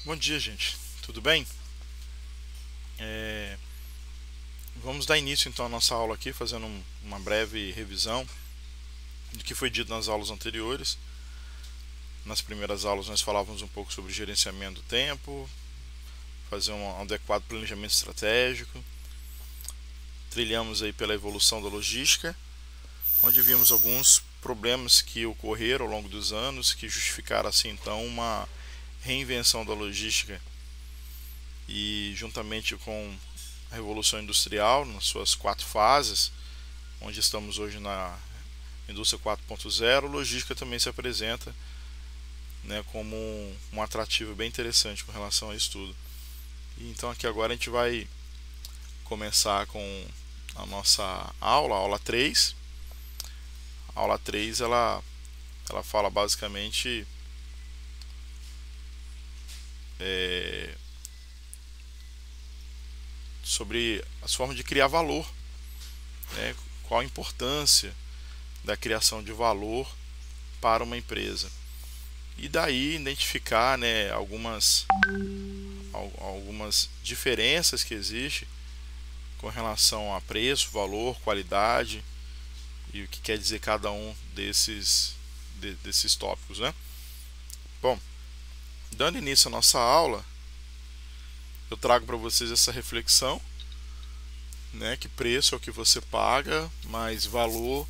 Bom dia, gente. Tudo bem? É, Vamos dar início então à nossa aula aqui, fazendo uma breve revisão do que foi dito nas aulas anteriores. Nas primeiras aulas nós falávamos um pouco sobre gerenciamento do tempo, fazer um adequado planejamento estratégico. Trilhamos aí pela evolução da logística, onde vimos alguns problemas que ocorreram ao longo dos anos, que justificaram assim então uma reinvenção da logística e juntamente com a Revolução Industrial, nas suas 4 fases, onde estamos hoje na indústria 4.0, logística também se apresenta, né, como um atrativo bem interessante com relação a isso tudo. E então aqui agora a gente vai começar com a nossa aula, a aula 3. A aula 3 ela fala basicamente sobre as formas de criar valor, né? Qual a importância da criação de valor para uma empresa. E daí identificar, né, algumas diferenças que existem com relação a preço, valor, qualidade e o que quer dizer cada um desses tópicos, né? Bom, dando início à nossa aula, eu trago para vocês essa reflexão, né, que preço é o que você paga, mas valor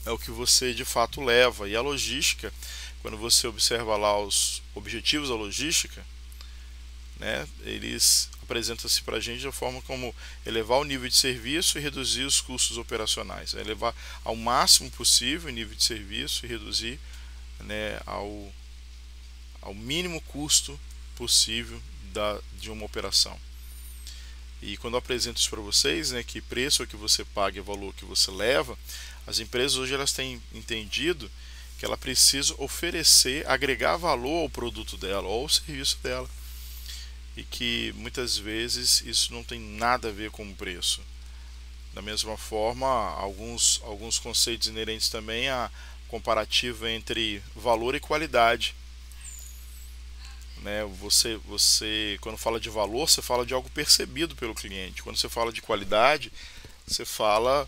é o que você de fato leva. E a logística, quando você observa lá os objetivos da logística, né, eles apresentam-se para a gente da forma como elevar o nível de serviço e reduzir os custos operacionais. É elevar ao máximo possível o nível de serviço e reduzir, né, ao mínimo custo possível de uma operação. E quando eu apresento isso para vocês, né, que preço é o que você paga e valor que você leva, as empresas hoje elas têm entendido que ela precisa oferecer, agregar valor ao produto dela ou ao serviço dela. E que muitas vezes isso não tem nada a ver com o preço. Da mesma forma, alguns conceitos inerentes também à comparativa entre valor e qualidade. Né? Você, quando fala de valor, você fala de algo percebido pelo cliente. Quando você fala de qualidade, você fala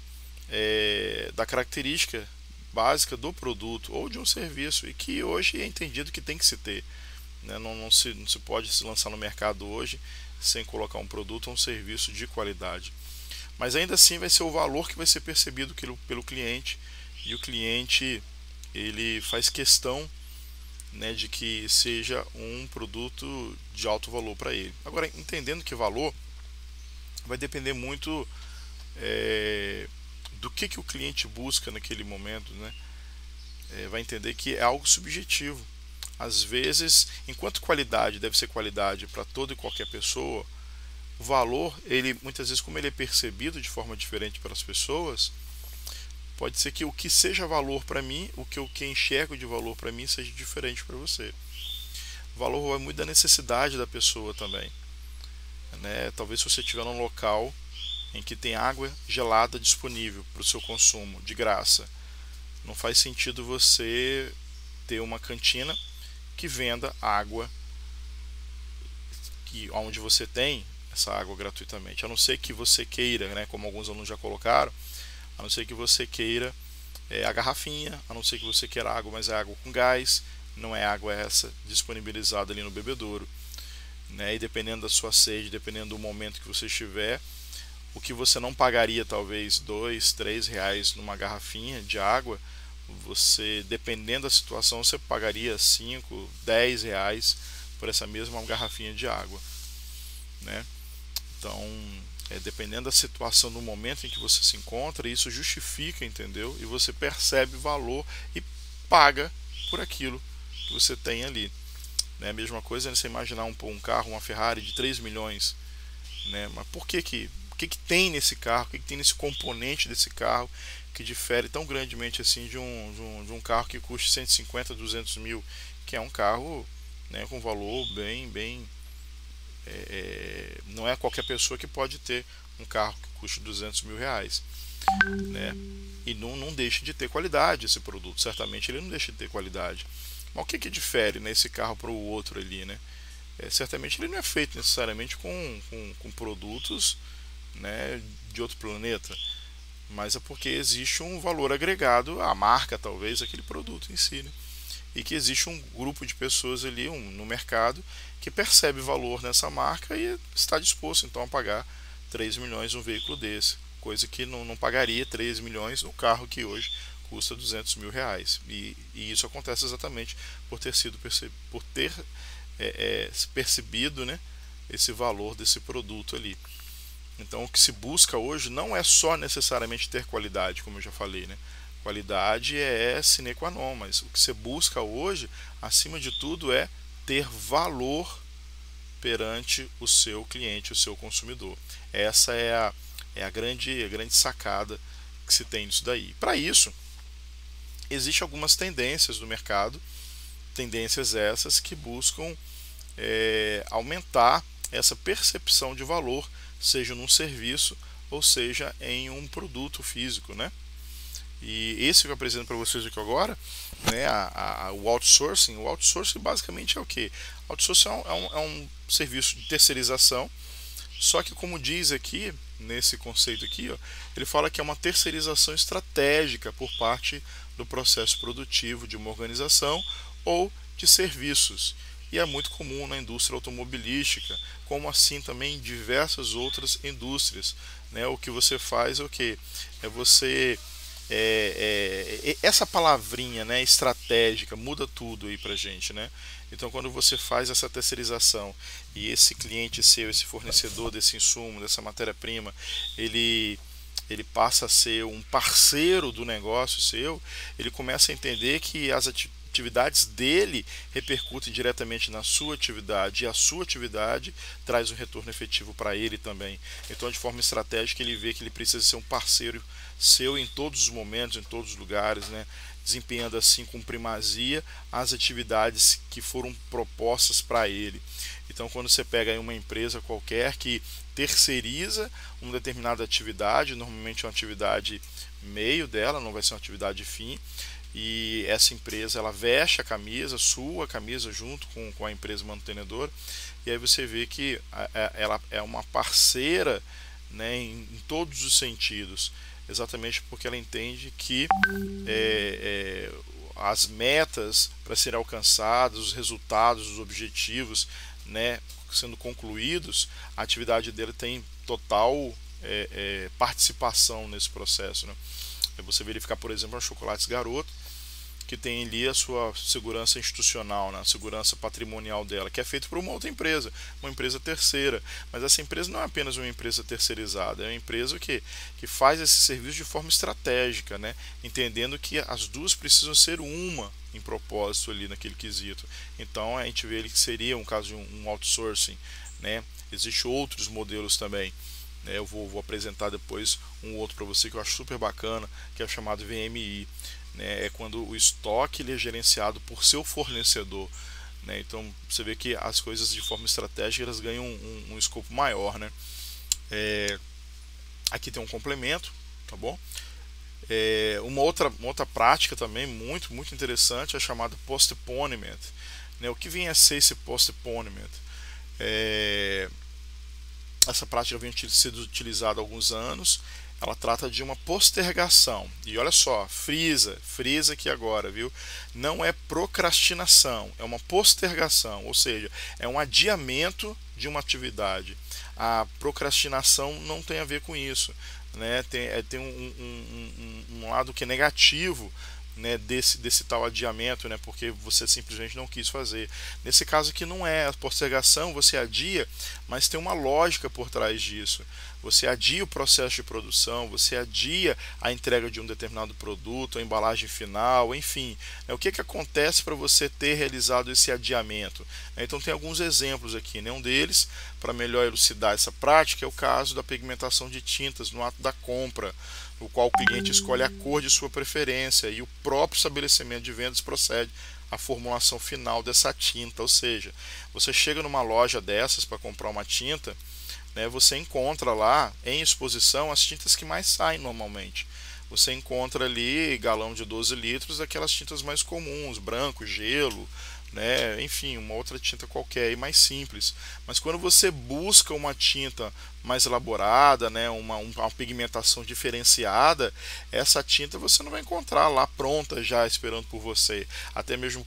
da característica básica do produto ou de um serviço, e que hoje é entendido que tem que se ter. Né? Não se pode se lançar no mercado hoje sem colocar um produto ou um serviço de qualidade. Mas ainda assim vai ser o valor que vai ser percebido pelo cliente, e o cliente ele faz questão, né, de que seja um produto de alto valor para ele. Agora, entendendo que valor vai depender muito do que o cliente busca naquele momento, né? Vai entender que é algo subjetivo. Às vezes, enquanto qualidade deve ser qualidade para toda e qualquer pessoa, o valor, ele muitas vezes, como ele é percebido de forma diferente pelas pessoas, pode ser que o que seja valor para mim, o que eu enxergo de valor para mim, seja diferente para você. O valor vai muito da necessidade da pessoa também, né? Talvez se você estiver num local em que tem água gelada disponível para o seu consumo de graça, não faz sentido você ter uma cantina que venda água onde você tem essa água gratuitamente, a não ser que você queira, né, como alguns alunos já colocaram, a não ser que você queira a garrafinha, a não ser que você queira água, mas é água com gás, não é água essa disponibilizada ali no bebedouro, né? E dependendo da sua sede, dependendo do momento que você estiver, o que você não pagaria talvez R$ 2, R$ 3 numa garrafinha de água, você, dependendo da situação, você pagaria 5, R$ 10 por essa mesma garrafinha de água, né? Então, dependendo da situação, do momento em que você se encontra, isso justifica, entendeu? E você percebe valor e paga por aquilo que você tem ali, né? A mesma coisa é você imaginar um carro, uma Ferrari de 3 milhões, né? Mas por que tem nesse carro, o que tem nesse componente desse carro que difere tão grandemente assim de um carro que custa 150, 200 mil, que é um carro, né, com valor bem não é qualquer pessoa que pode ter um carro que custa R$ 200 mil, né? E não deixa de ter qualidade esse produto, certamente ele não deixa de ter qualidade. Mas o que difere, né, esse carro para o outro ali, né? certamente ele não é feito necessariamente com produtos, né, de outro planeta, mas é porque existe um valor agregado à marca, talvez, aquele produto em si, né? E que existe um grupo de pessoas ali no mercado que percebe valor nessa marca e está disposto então a pagar 3 milhões num veículo desse, coisa que não pagaria 3 milhões no carro que hoje custa 200 mil reais. E isso acontece exatamente por ter sido por ter percebido, né, esse valor desse produto ali. Então o que se busca hoje não é só necessariamente ter qualidade, como eu já falei, né? Qualidade é sine qua non, mas o que você busca hoje, acima de tudo, é ter valor perante o seu cliente, o seu consumidor. Essa é a grande sacada que se tem nisso daí. Para isso, existem algumas tendências do mercado, tendências essas que buscam aumentar essa percepção de valor, seja num serviço ou seja em um produto físico, né? E esse que eu apresento para vocês aqui agora, né, o outsourcing. O outsourcing basicamente é o que? Outsourcing é um serviço de terceirização, só que como diz aqui, nesse conceito aqui, ó, ele fala que é uma terceirização estratégica por parte do processo produtivo de uma organização ou de serviços. E é muito comum na indústria automobilística, como assim também em diversas outras indústrias, né? O que você faz é o que? É você essa palavrinha, né, estratégica, muda tudo aí pra gente, né? Então quando você faz essa terceirização e esse cliente seu, esse fornecedor desse insumo, dessa matéria-prima, ele passa a ser um parceiro do negócio seu, ele começa a entender que as atividades dele repercutem diretamente na sua atividade e a sua atividade traz um retorno efetivo para ele também. Então, de forma estratégica, ele vê que ele precisa ser um parceiro seu em todos os momentos, em todos os lugares, né? Desempenhando assim com primazia as atividades que foram propostas para ele. Então, quando você pega aí uma empresa qualquer que terceiriza uma determinada atividade, normalmente é uma atividade meio dela, não vai ser uma atividade fim, e essa empresa ela veste a camisa, sua a camisa junto com a empresa mantenedora, e aí você vê que ela é uma parceira, né, em todos os sentidos, exatamente porque ela entende que as metas para serem alcançadas, os resultados, os objetivos, né, sendo concluídos, a atividade dele tem total participação nesse processo, né? Você verificar, por exemplo, a Chocolates Garoto, que tem ali a sua segurança institucional, né, a segurança patrimonial dela, que é feita por uma outra empresa, uma empresa terceira. Mas essa empresa não é apenas uma empresa terceirizada, é uma empresa que faz esse serviço de forma estratégica, né, entendendo que as duas precisam ser uma em propósito ali naquele quesito. Então a gente vê ele que seria um caso de um outsourcing, né. Existem outros modelos também. Eu vou apresentar depois um outro para você que eu acho super bacana, que é o chamado VMI. É quando o estoque ele é gerenciado por seu fornecedor, né? Então você vê que as coisas de forma estratégica elas ganham um escopo maior, né? Aqui tem um complemento, tá bom? Uma outra prática também muito interessante é a chamada postponement, né? O que vem a ser esse postponement? Essa prática vem sendo utilizada há alguns anos. Ela trata de uma postergação. E olha só, frisa aqui agora, viu? Não é procrastinação, é uma postergação, ou seja, é um adiamento de uma atividade. A procrastinação não tem a ver com isso, né? Tem um lado que é negativo, né, desse tal adiamento, né, porque você simplesmente não quis fazer. Nesse caso aqui não é a postergação, você adia, mas tem uma lógica por trás disso. Você adia o processo de produção, você adia a entrega de um determinado produto, a embalagem final, enfim. O que acontece para você ter realizado esse adiamento? Então tem alguns exemplos aqui, né? Um deles, para melhor elucidar essa prática, é o caso da pigmentação de tintas no ato da compra, no qual o cliente escolhe a cor de sua preferência e o próprio estabelecimento de vendas procede à formulação final dessa tinta. Ou seja, você chega numa loja dessas para comprar uma tinta, né, você encontra lá em exposição as tintas que mais saem normalmente. Você encontra ali galão de 12 litros, aquelas tintas mais comuns, branco, gelo, né? Enfim, uma outra tinta qualquer e mais simples. Mas quando você busca uma tinta mais elaborada, né, uma pigmentação diferenciada, essa tinta você não vai encontrar lá pronta já esperando por você. Até mesmo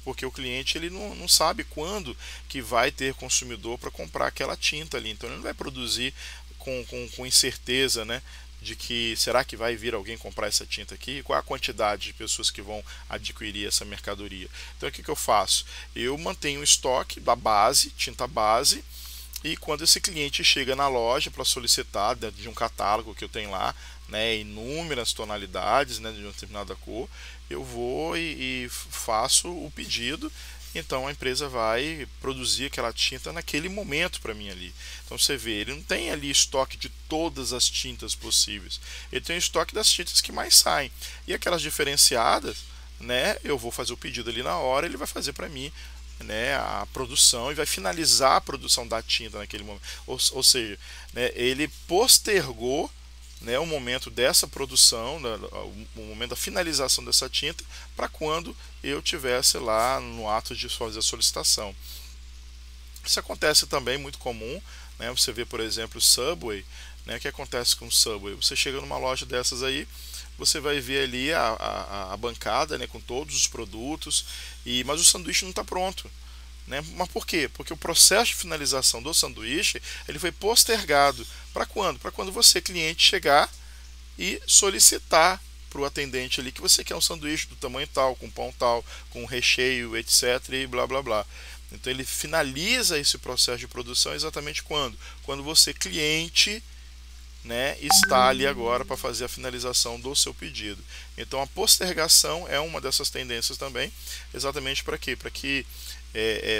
porque o cliente ele não sabe quando que vai ter consumidor para comprar aquela tinta ali. Então ele não vai produzir com incerteza, né? De que será que vai vir alguém comprar essa tinta aqui? Qual é a quantidade de pessoas que vão adquirir essa mercadoria? Então o que eu faço? Eu mantenho o estoque da base, tinta base, e quando esse cliente chega na loja para solicitar dentro de um catálogo que eu tenho lá, né, inúmeras tonalidades, né, de uma determinada cor, eu vou e faço o pedido. Então a empresa vai produzir aquela tinta naquele momento para mim ali. Então você vê, ele não tem ali estoque de todas as tintas possíveis. Ele tem o estoque das tintas que mais saem. E aquelas diferenciadas, né, eu vou fazer o pedido ali na hora, ele vai fazer para mim, né, a produção e vai finalizar a produção da tinta naquele momento. Ou seja, né, ele postergou, né, o momento dessa produção, né, o momento da finalização dessa tinta, para quando eu tivesse lá no ato de fazer a solicitação. Isso acontece também, muito comum, né, você vê, por exemplo, o Subway, né, o que acontece com o Subway? Você chega numa loja dessas aí, você vai ver ali a bancada, né, com todos os produtos, mas o sanduíche não está pronto. Né? Mas por quê? Porque o processo de finalização do sanduíche ele foi postergado. Para quando? Para quando você, cliente, chegar e solicitar para o atendente ali que você quer um sanduíche do tamanho tal, com pão tal, com recheio, etc. e blá blá blá. Então ele finaliza esse processo de produção exatamente quando? Quando você, cliente, né, está ali agora para fazer a finalização do seu pedido. Então a postergação é uma dessas tendências também, exatamente para quê? Para que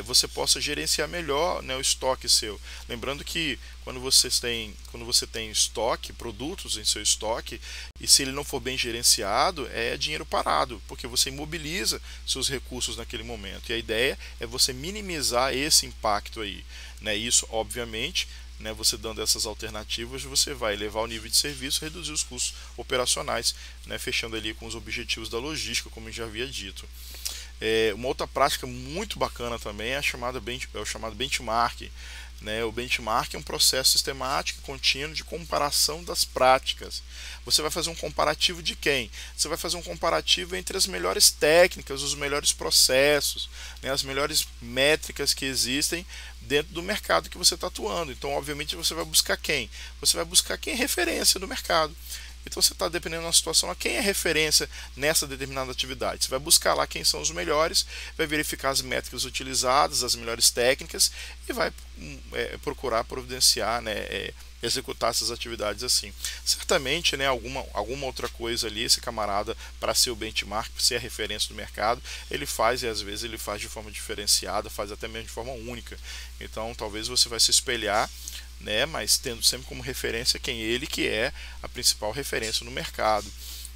você possa gerenciar melhor, né, o estoque seu. Lembrando que quando você tem estoque, produtos em seu estoque, e se ele não for bem gerenciado, é dinheiro parado, porque você imobiliza seus recursos naquele momento. E a ideia é você minimizar esse impacto aí. Né? Isso, obviamente, né, você dando essas alternativas, você vai elevar o nível de serviço, reduzir os custos operacionais, né, fechando ali com os objetivos da logística, como eu já havia dito. Uma outra prática muito bacana também é o chamado benchmark. Né? O benchmark é um processo sistemático e contínuo de comparação das práticas. Você vai fazer um comparativo de quem? Você vai fazer um comparativo entre as melhores técnicas, os melhores processos, né? As melhores métricas que existem dentro do mercado que você está atuando. Então, obviamente, você vai buscar quem? Você vai buscar quem é referência do mercado. Então você está dependendo da situação a quem é referência nessa determinada atividade. Você vai buscar lá quem são os melhores, vai verificar as métricas utilizadas, as melhores técnicas e vai procurar providenciar, né, executar essas atividades assim. Certamente, né, alguma outra coisa ali, esse camarada, para ser o benchmark, para ser a referência do mercado, ele faz e às vezes ele faz de forma diferenciada, faz até mesmo de forma única. Então talvez você vai se espelhar, né, mas tendo sempre como referência quem ele que é a principal referência no mercado.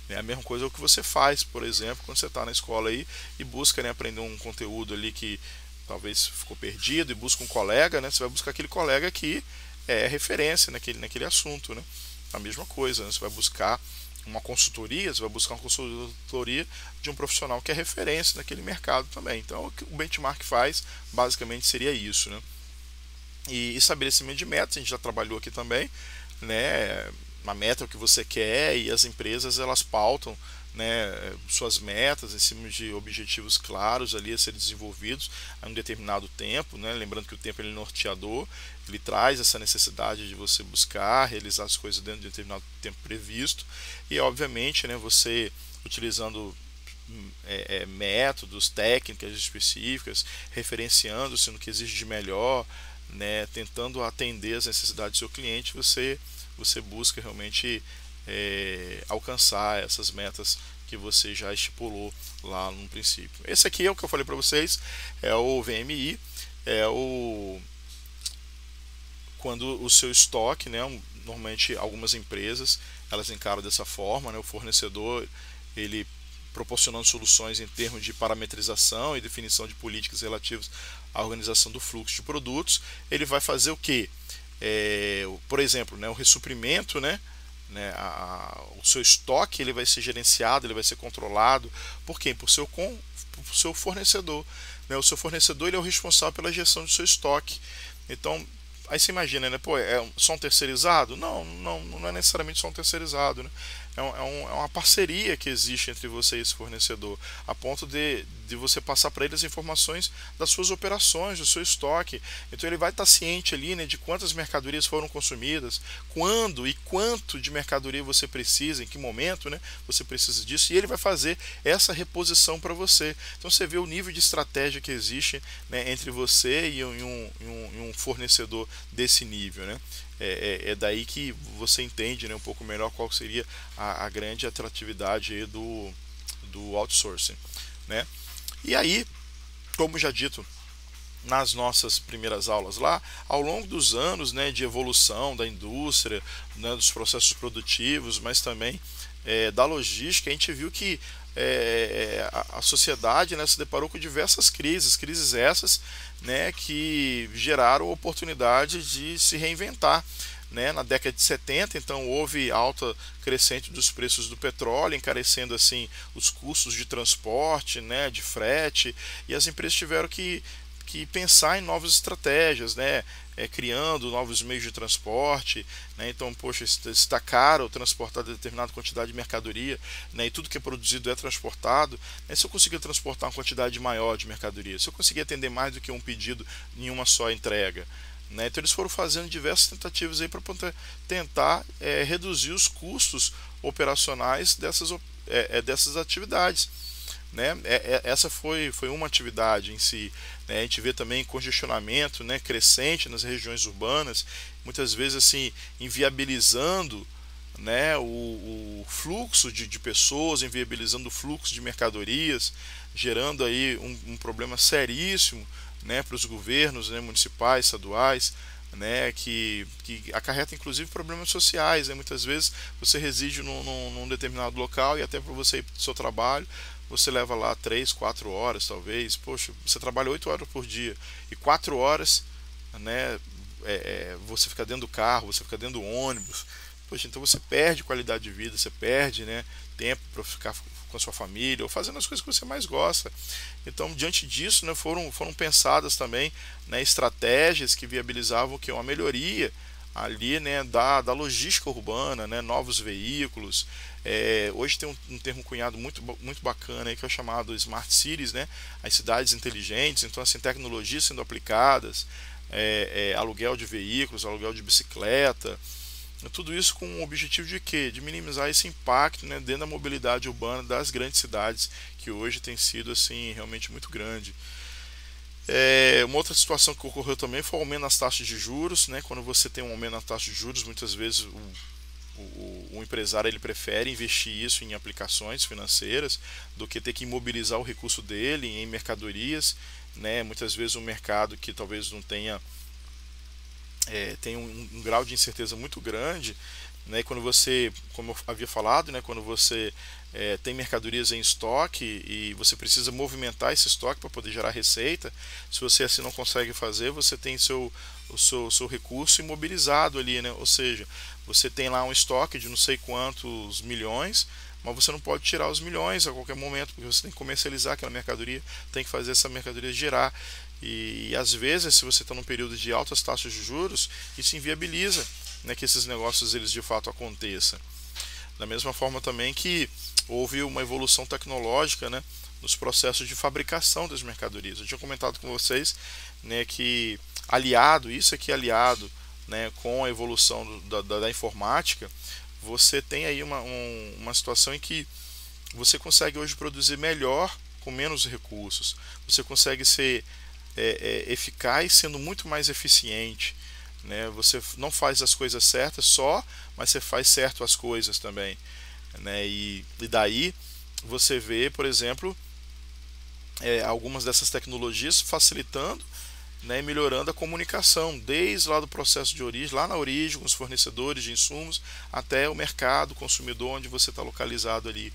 É a mesma coisa o que você faz, por exemplo, quando você está na escola aí e busca, né, aprender um conteúdo ali que talvez ficou perdido e busca um colega, né, você vai buscar aquele colega que é referência naquele assunto. Né? A mesma coisa, né, você vai buscar uma consultoria, você vai buscar uma consultoria de um profissional que é referência naquele mercado também. Então o que o benchmark faz basicamente seria isso. Né? E estabelecimento de metas, a gente já trabalhou aqui também, né? A meta é o que você quer e as empresas elas pautam, né, suas metas em cima de objetivos claros ali a serem desenvolvidos a um determinado tempo, né? Lembrando que o tempo ele é norteador, ele traz essa necessidade de você buscar realizar as coisas dentro de um determinado tempo previsto e obviamente, né, você utilizando métodos, técnicas específicas, referenciando-se no que existe de melhor, né, tentando atender as necessidades do seu cliente, você busca realmente alcançar essas metas que você já estipulou lá no princípio. Esse aqui é o que eu falei para vocês, é o VMI, quando o seu estoque, né, normalmente algumas empresas elas encaram dessa forma, né, o fornecedor ele proporcionando soluções em termos de parametrização e definição de políticas relativas à organização do fluxo de produtos, ele vai fazer o que? Por exemplo, né, o ressuprimento, né, né, o seu estoque ele vai ser gerenciado, ele vai ser controlado. Por quem? Por seu fornecedor, né? O seu fornecedor ele é o responsável pela gestão do seu estoque. Então, aí você imagina, né? Pô, é só um terceirizado? Não é necessariamente só um terceirizado, né? É uma parceria que existe entre você e esse fornecedor, a ponto de você passar para ele as informações das suas operações, do seu estoque. Então ele vai estar ciente ali, né, de quantas mercadorias foram consumidas, quando e quanto de mercadoria você precisa, em que momento, né, você precisa disso, e ele vai fazer essa reposição para você. Então você vê o nível de estratégia que existe, né, entre você e um fornecedor desse nível, né? É daí que você entende, né, um pouco melhor qual seria a grande atratividade aí do outsourcing, né? E aí, como já dito nas nossas primeiras aulas lá, ao longo dos anos, né, de evolução da indústria, né, dos processos produtivos, mas também da logística, a gente viu que a sociedade, né, se deparou com diversas crises essas, né, que geraram oportunidade de se reinventar. Né, na década de 70, então houve alta crescente dos preços do petróleo, encarecendo assim os custos de transporte, né, de frete, e as empresas tiveram que pensar em novas estratégias, né, criando novos meios de transporte, né, então, poxa, está caro transportar determinada quantidade de mercadoria, né, e tudo que é produzido é transportado, né, se eu conseguir transportar uma quantidade maior de mercadoria, se eu conseguir atender mais do que um pedido em uma só entrega, né, então eles foram fazendo diversas tentativas aí para tentar reduzir os custos operacionais dessas atividades. Né? Essa foi uma atividade em si, né? A gente vê também congestionamento, né, crescente nas regiões urbanas, muitas vezes assim inviabilizando, né, o fluxo de pessoas, inviabilizando o fluxo de mercadorias, gerando aí um problema seríssimo, né, para os governos, né, municipais, estaduais, né, que acarreta inclusive problemas sociais, né? Muitas vezes você reside num determinado local e até para você ir para o seu trabalho você leva lá 3, 4 horas talvez. Poxa, você trabalha 8 horas por dia e 4 horas, né, você fica dentro do carro, você fica dentro do ônibus. Poxa, então você perde qualidade de vida, você perde, né, tempo para ficar com a sua família ou fazendo as coisas que você mais gosta. Então, diante disso, né, foram pensadas também, né, estratégias que viabilizavam que uma melhoria ali, né, da logística urbana, né, novos veículos. Hoje tem um termo cunhado muito bacana aí, que é o chamado Smart Cities, né, as cidades inteligentes. Então, assim, tecnologias sendo aplicadas, aluguel de veículos, aluguel de bicicleta, tudo isso com o objetivo de quê? De minimizar esse impacto, né, dentro da mobilidade urbana das grandes cidades, que hoje tem sido assim realmente muito grande. Uma outra situação que ocorreu também foi o aumento nas taxas de juros, né? Quando você tem um aumento na taxa de juros, muitas vezes o empresário ele prefere investir isso em aplicações financeiras do que ter que imobilizar o recurso dele em mercadorias, né? Muitas vezes um mercado que talvez não tenha tem um grau de incerteza muito grande, né? Quando você, como eu havia falado, né, quando você tem mercadorias em estoque e você precisa movimentar esse estoque para poder gerar receita, se você assim não consegue fazer, você tem o seu recurso imobilizado ali, né? Ou seja, você tem lá um estoque de não sei quantos milhões, mas você não pode tirar os milhões a qualquer momento, porque você tem que comercializar aquela mercadoria, tem que fazer essa mercadoria girar. E às vezes, se você está num período de altas taxas de juros, isso inviabiliza, né, que esses negócios eles de fato aconteçam. Da mesma forma também que houve uma evolução tecnológica, né, nos processos de fabricação das mercadorias. Eu tinha comentado com vocês, né, que aliado, né, com a evolução da informática, você tem aí uma situação em que você consegue hoje produzir melhor com menos recursos. Você consegue ser eficaz sendo muito mais eficiente, né? Você não faz as coisas certas só, mas você faz certo as coisas também, né? E daí você vê, por exemplo, algumas dessas tecnologias facilitando, né, e melhorando a comunicação, desde lá do processo de origem, lá na origem, com os fornecedores de insumos, até o mercado, o consumidor, onde você está localizado ali,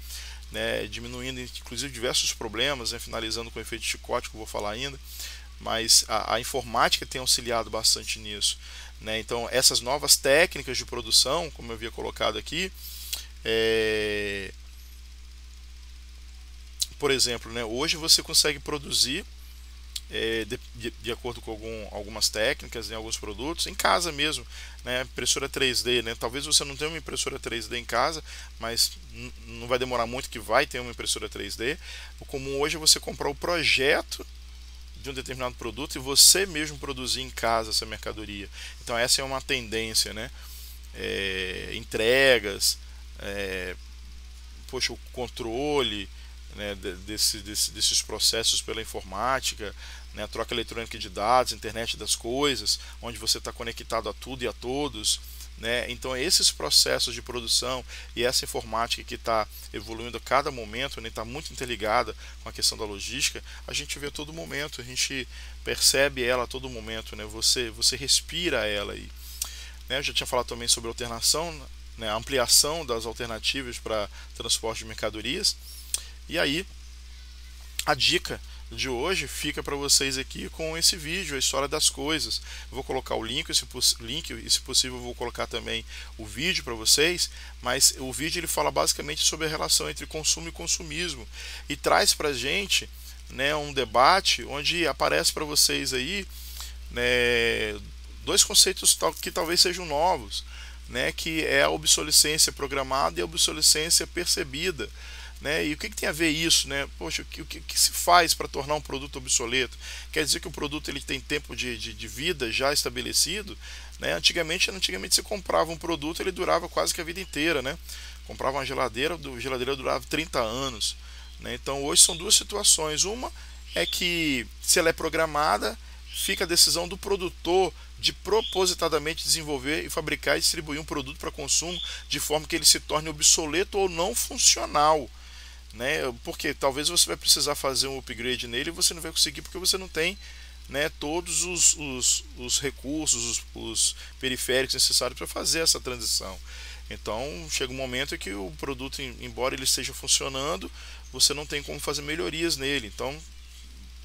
né, diminuindo inclusive diversos problemas, né, finalizando com o efeito chicote, que eu vou falar ainda, mas a informática tem auxiliado bastante nisso, né? Então essas novas técnicas de produção, como eu havia colocado aqui, por exemplo, né, hoje você consegue produzir de acordo com algumas técnicas em alguns produtos, em casa mesmo, né? Impressora 3D, né? Talvez você não tenha uma impressora 3D em casa, mas não vai demorar muito que vai ter uma impressora 3D. O comum hoje é você comprar o projeto de um determinado produto e você mesmo produzir em casa essa mercadoria. Então essa é uma tendência, né? Entregas, poxa, o controle, né, desses processos pela informática, né, a troca eletrônica de dados, internet das coisas, onde você está conectado a tudo e a todos, né? Então esses processos de produção e essa informática que está evoluindo a cada momento, né, está muito interligada com a questão da logística, a gente vê a todo momento, a gente percebe ela a todo momento, né? Você respira ela aí, né? Eu já tinha falado também sobre alternação, né, a ampliação das alternativas para transporte de mercadorias. E aí, a dica de hoje fica para vocês aqui com esse vídeo, a história das coisas. Eu vou colocar o link, e se possível eu vou colocar também o vídeo para vocês, mas o vídeo ele fala basicamente sobre a relação entre consumo e consumismo e traz para a gente, né, um debate onde aparece para vocês aí, né, dois conceitos que talvez sejam novos, né, que é a obsolescência programada e a obsolescência percebida. Né? E o que tem a ver isso? Né? Poxa, o que se faz para tornar um produto obsoleto? Quer dizer que o produto ele tem tempo de vida já estabelecido? Né? Antigamente se comprava um produto, ele durava quase que a vida inteira. Né? Comprava uma geladeira, a geladeira durava 30 anos. Né? Então hoje são duas situações. Uma é que se ela é programada, fica a decisão do produtor de propositadamente desenvolver e fabricar e distribuir um produto para consumo de forma que ele se torne obsoleto ou não funcional. Né? Porque talvez você vai precisar fazer um upgrade nele e você não vai conseguir porque você não tem, né, todos os recursos, os periféricos necessários para fazer essa transição. Então chega um momento em que o produto, embora ele esteja funcionando, você não tem como fazer melhorias nele. Então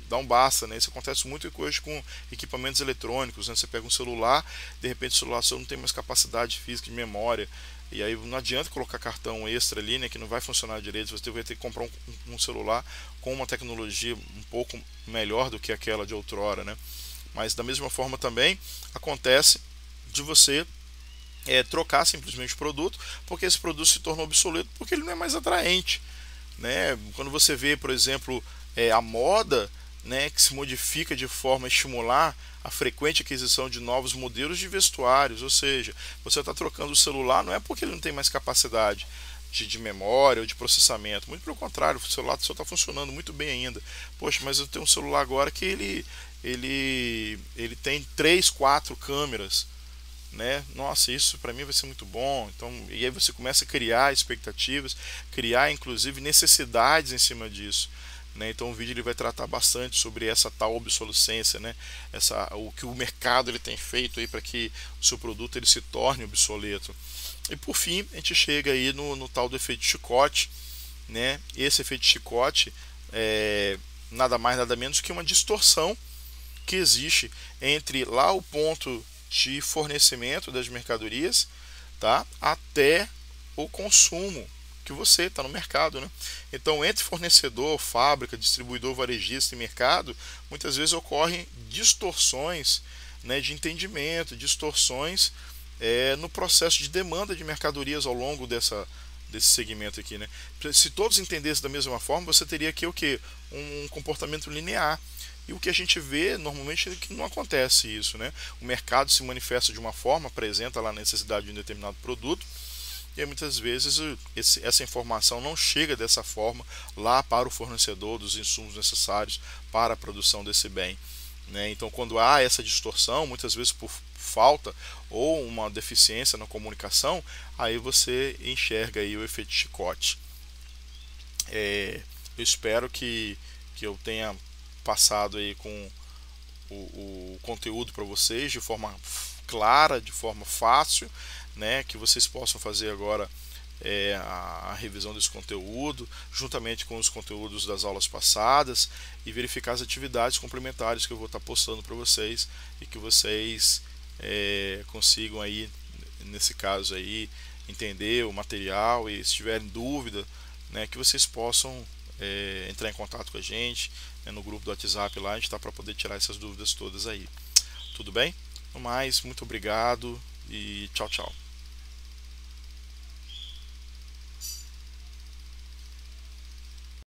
dá um basta, né? Isso acontece muito hoje com equipamentos eletrônicos, né? Você pega um celular, de repente o celular só não tem mais capacidade física de memória, e aí não adianta colocar cartão extra ali, né, que não vai funcionar direito. Você vai ter que comprar um celular com uma tecnologia um pouco melhor do que aquela de outrora, né? Mas da mesma forma também acontece de você trocar simplesmente o produto, porque esse produto se tornou obsoleto porque ele não é mais atraente, né? Quando você vê, por exemplo, a moda, né, que se modifica de forma a estimular a frequente aquisição de novos modelos de vestuários, ou seja, você está trocando o celular não é porque ele não tem mais capacidade de memória ou de processamento, muito pelo contrário, o celular só está funcionando muito bem ainda. Poxa, mas eu tenho um celular agora que ele tem 3, 4 câmeras, né? Nossa, isso para mim vai ser muito bom. Então, e aí você começa a criar expectativas, criar inclusive necessidades em cima disso. Né? Então o vídeo ele vai tratar bastante sobre essa tal obsolescência, né? O que o mercado ele tem feito aí para que o seu produto ele se torne obsoleto. E por fim a gente chega aí no tal do efeito chicote, né? Esse efeito chicote é nada mais nada menos que uma distorção que existe entre lá o ponto de fornecimento das mercadorias, tá? Até o consumo que você está no mercado, né? Então, entre fornecedor, fábrica, distribuidor, varejista e mercado, muitas vezes ocorrem distorções, né, de entendimento, distorções no processo de demanda de mercadorias ao longo desse segmento aqui, né? Se todos entendessem da mesma forma, você teria aqui o que? Um comportamento linear. E o que a gente vê normalmente é que não acontece isso, né? O mercado se manifesta de uma forma, apresenta lá a necessidade de um determinado produto, e aí, muitas vezes essa informação não chega dessa forma lá para o fornecedor dos insumos necessários para a produção desse bem, né? Então quando há essa distorção, muitas vezes por falta ou uma deficiência na comunicação, aí você enxerga aí o efeito chicote. Eu espero que eu tenha passado aí com o conteúdo para vocês de forma clara, de forma fácil, né, que vocês possam fazer agora a revisão desse conteúdo, juntamente com os conteúdos das aulas passadas, e verificar as atividades complementares que eu vou estar postando para vocês, e que vocês consigam aí, nesse caso aí, entender o material, e se tiverem dúvida, né, que vocês possam entrar em contato com a gente, né, no grupo do WhatsApp lá, a gente está para poder tirar essas dúvidas todas aí. Tudo bem? No mais, muito obrigado e tchau, tchau.